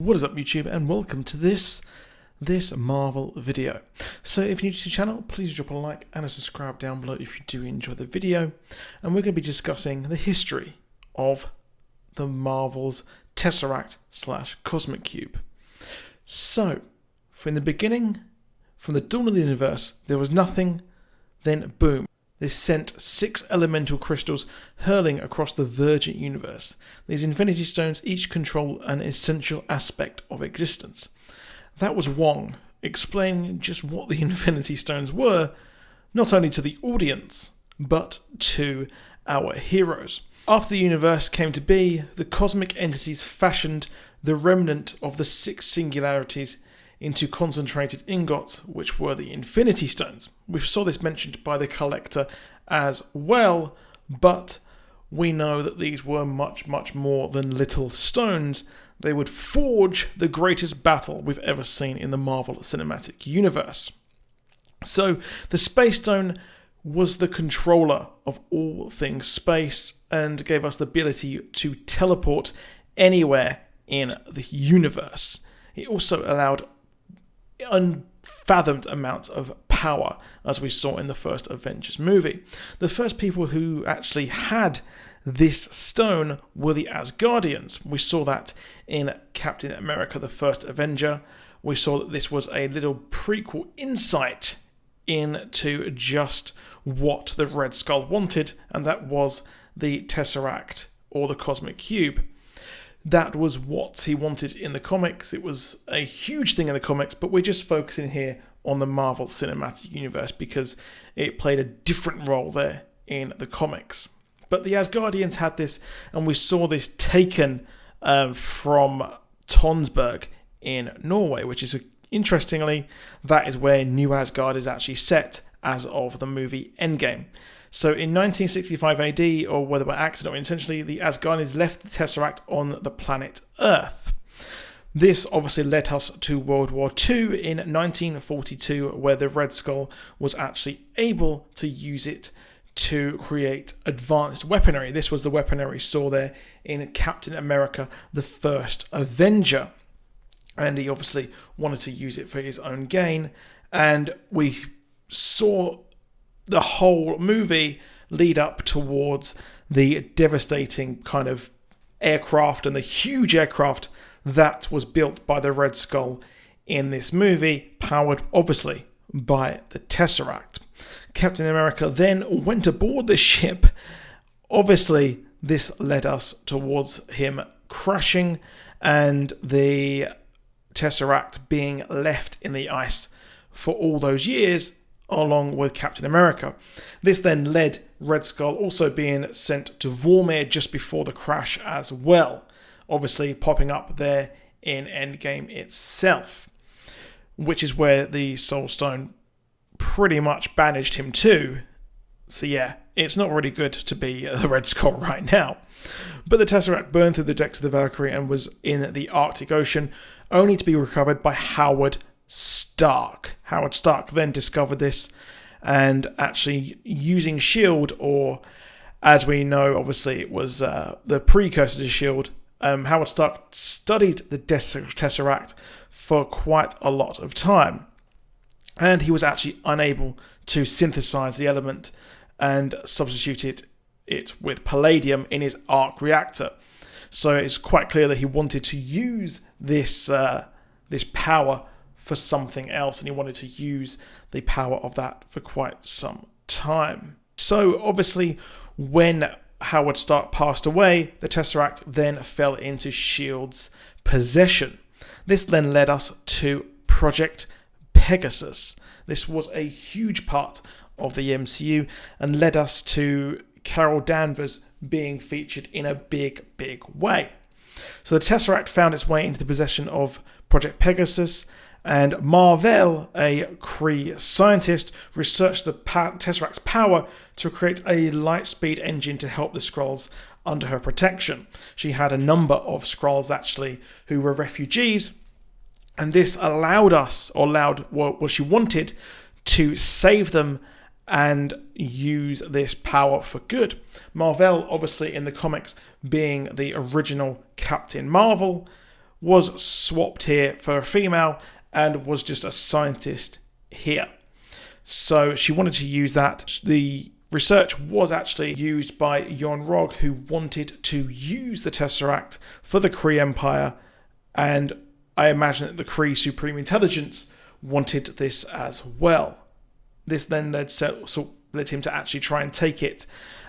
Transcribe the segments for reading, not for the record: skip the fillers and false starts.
What is up, YouTube, and welcome to this Marvel video. So if you're new to the channel, please drop a like and a subscribe down below if you do enjoy the video. And we're going to be discussing the history of the Marvel's Tesseract / Cosmic Cube. So, from the beginning, from the dawn of the universe, there was nothing, then boom. This sent 6 elemental crystals hurling across the Virgin universe. These Infinity Stones each control an essential aspect of existence. That was Wong explaining just what the Infinity Stones were, not only to the audience, but to our heroes. After the universe came to be, the cosmic entities fashioned the remnant of the 6 singularities into concentrated ingots, which were the Infinity Stones. We saw this mentioned by the Collector as well, but we know that these were much more than little stones. They would forge the greatest battle we've ever seen in the Marvel Cinematic Universe. So, the Space Stone was the controller of all things space and gave us the ability to teleport anywhere in the universe. It also allowed unfathomed amounts of power, as we saw in the first Avengers movie. The first people who actually had this stone were the Asgardians. We saw that in Captain America, the first Avenger. We saw that this was a little prequel insight into just what the Red Skull wanted, and that was the Tesseract, or the Cosmic Cube. That was what he wanted in the comics. It was a huge thing in the comics, but we're just focusing here on the Marvel Cinematic Universe because it played a different role there in the comics. But the Asgardians had this, and we saw this taken from Tonsberg in Norway, which is, interestingly, that is where New Asgard is actually set as of the movie Endgame. So in 1965 AD, or whether by accident or intentionally, the Asgardians left the Tesseract on the planet Earth. This obviously led us to World War II in 1942, where the Red Skull was actually able to use it to create advanced weaponry. This was the weaponry we saw there in Captain America, the first Avenger. And he obviously wanted to use it for his own gain. And we saw the whole movie lead up towards the devastating kind of aircraft and the huge aircraft that was built by the Red Skull in this movie, powered obviously by the Tesseract. Captain America then went aboard the ship. Obviously, this led us towards him crashing and the Tesseract being left in the ice for all those years, along with Captain America. This then led Red Skull also being sent to Vormir just before the crash as well, obviously popping up there in Endgame itself, which is where the Soul Stone pretty much banished him to. So yeah, it's not really good to be the Red Skull right now. But the Tesseract burned through the decks of the Valkyrie and was in the Arctic Ocean, only to be recovered by Howard Stark. Howard Stark then discovered this, and actually using S.H.I.E.L.D., or as we know, obviously it was the precursor to S.H.I.E.L.D., Howard Stark studied the Tesseract for quite a lot of time, and he was actually unable to synthesize the element and substituted it with palladium in his arc reactor. So it's quite clear that he wanted to use this power for something else, and he wanted to use the power of that for quite some time. So obviously, when Howard Stark passed away, the Tesseract then fell into S.H.I.E.L.D.'s possession. This then led us to Project Pegasus. This was a huge part of the MCU and led us to Carol Danvers being featured in a big way. So the Tesseract found its way into the possession of Project Pegasus, and Marvel, a Kree scientist, researched the Tesseract's power to create a light-speed engine to help the Skrulls under her protection. She had a number of Skrulls actually who were refugees, and this allowed what she wanted to save them and use this power for good. Marvel, obviously in the comics, being the original Captain Marvel, was swapped here for a female and was just a scientist here. So she wanted to use that. The research was actually used by Jon Rog, who wanted to use the Tesseract for the Kree Empire, and I imagine that the Kree Supreme Intelligence wanted this as well. This then led him to actually try and take it,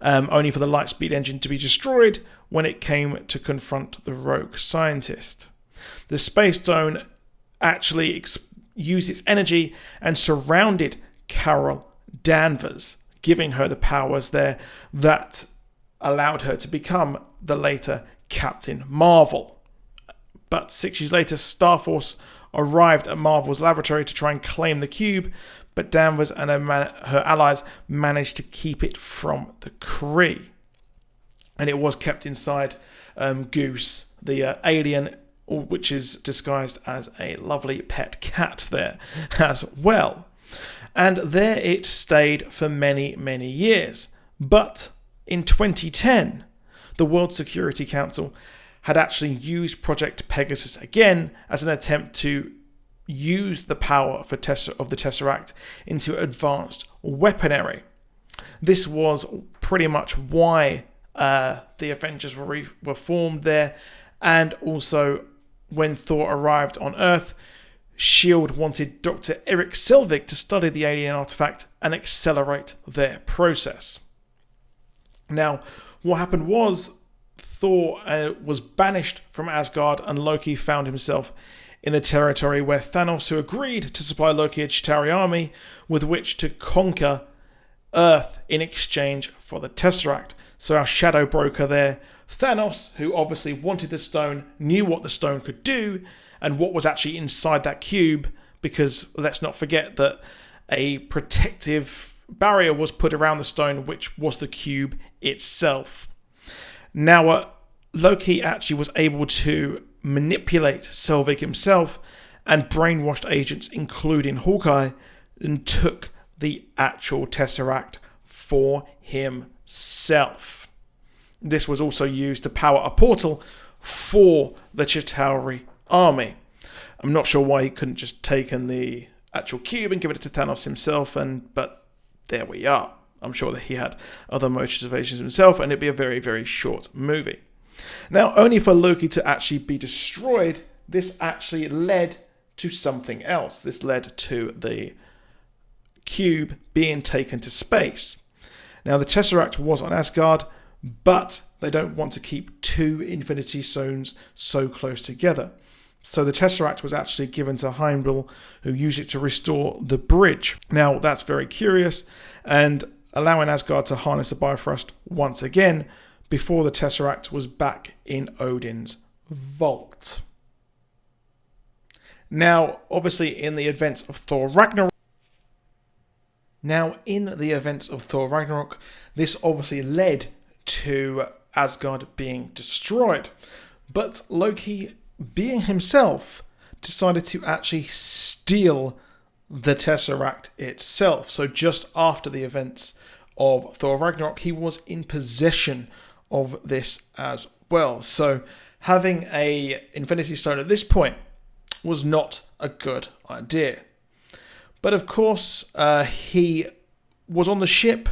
only for the Lightspeed engine to be destroyed when it came to confront the rogue scientist. The Space Stone actually used its energy and surrounded Carol Danvers, giving her the powers there that allowed her to become the later Captain Marvel. But 6 years later, Starforce arrived at Marvel's laboratory to try and claim the cube, but Danvers and her allies managed to keep it from the Kree. And it was kept inside Goose, the alien, which is disguised as a lovely pet cat there as well. And there it stayed for many, many years. But in 2010, the World Security Council had actually used Project Pegasus again as an attempt to use the power of the Tesseract into advanced weaponry. This was pretty much why the Avengers were formed there, and also when Thor arrived on Earth, S.H.I.E.L.D. wanted Dr. Eric Selvig to study the alien artifact and accelerate their process. Now, what happened was Thor was banished from Asgard, and Loki found himself in the territory where Thanos, who agreed to supply Loki a Chitauri army with which to conquer Earth in exchange for the Tesseract. So our shadow broker there, Thanos, who obviously wanted the stone, knew what the stone could do and what was actually inside that cube, because let's not forget that a protective barrier was put around the stone, which was the cube itself. Now, Loki actually was able to manipulate Selvig himself and brainwashed agents, including Hawkeye, and took the actual Tesseract for himself. This was also used to power a portal for the Chitauri army. I'm not sure why he couldn't just taken the actual cube and give it to Thanos himself, but there we are. I'm sure that he had other motivations himself, and it'd be a very, very short movie. Now, only for Loki to actually be destroyed, this actually led to something else. This led to the cube being taken to space. Now, the Tesseract was on Asgard, but they don't want to keep two Infinity Stones so close together. So the Tesseract was actually given to Heimdall, who used it to restore the bridge. Now, that's very curious, and allowing Asgard to harness the Bifrost once again before the Tesseract was back in Odin's vault. Now, obviously, in the events of Thor Ragnarok, this obviously led to Asgard being destroyed. But Loki, being himself, decided to actually steal the Tesseract itself. So just after the events of Thor Ragnarok, he was in possession of this as well. So having a Infinity Stone at this point was not a good idea. But of course, he was on the ship,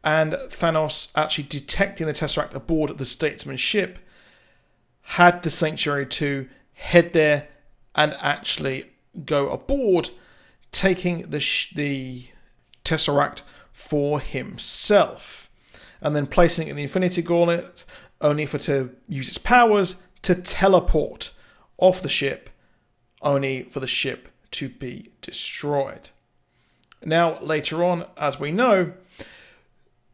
and Thanos, actually detecting the Tesseract aboard the Statesman ship, had the Sanctuary to head there and actually go aboard, taking the Tesseract for himself, and then placing it in the Infinity Gauntlet, only to use its powers to teleport off the ship, only for the ship to be destroyed. Now, later on, as we know,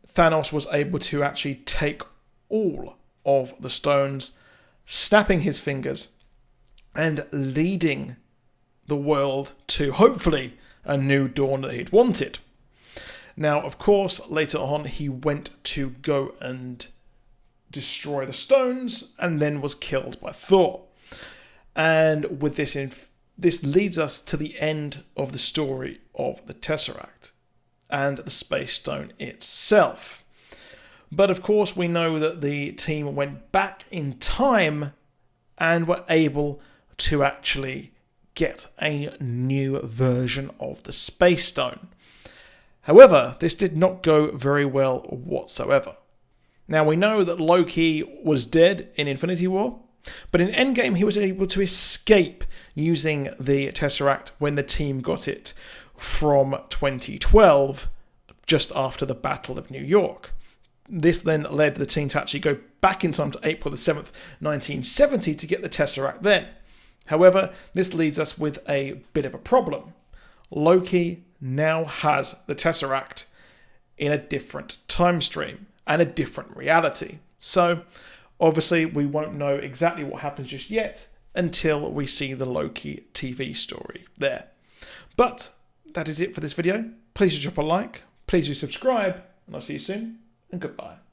Thanos was able to actually take all of the stones, snapping his fingers and leading the world to, hopefully, a new dawn that he'd wanted. Now, of course, later on, he went to go and destroy the stones and then was killed by Thor. And with this, this leads us to the end of the story of the Tesseract and the Space Stone itself. But of course, we know that the team went back in time and were able to actually get a new version of the Space Stone. However, this did not go very well whatsoever. Now, we know that Loki was dead in Infinity War, but in Endgame he was able to escape using the Tesseract when the team got it from 2012, just after the Battle of New York. This then led the team to actually go back in time to April the 7th, 1970 to get the Tesseract then. However, this leaves us with a bit of a problem. Loki now has the Tesseract in a different time stream and a different reality. So, obviously, we won't know exactly what happens just yet until we see the Loki TV story there. But that is it for this video. Please do drop a like, please do subscribe, and I'll see you soon, and goodbye.